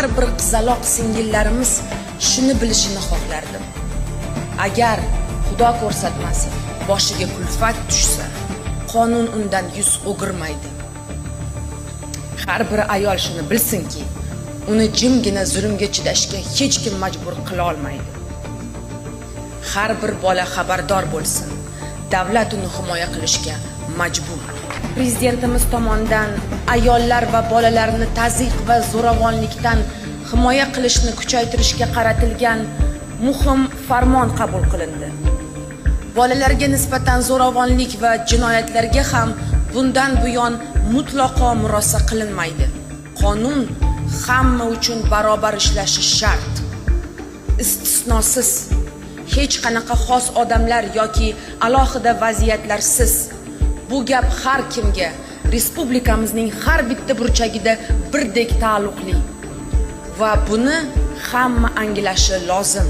har bir qizaloq singillarimiz shuni bilishini xohlardim. Agar Xudo ko'rsatmasin, boshiga kulfat tushsa, qonun undan yuz o'girmaydi. Har bir ayol shuni bilsinki, uni jimgina zulmga chidashga hech kim majbur qila olmaydi. Har bir bola xabardor bo'lsin, davlat uni himoya qilishga majbur. Prezidentimiz tomonidan ayollar va bolalarni tazyiq va zo'ravonlikdan himoya qilishni kuchaytirishga qaratilgan muhim farmon qabul qilindi. Bolalarga nisbatan zo'ravonlik va jinoyatlarga ham bundan buyon mutlaqo murosa qilinmaydi. Qonun hamma uchun barobar ishlashi shart. Istisnosiz, hech qanaqa xos odamlar yoki alohida vaziyatlarsiz. Bu gap har kimga, respublikamizning har bitta burchagida birdek taalluqli va buni hamma anglashi lozim.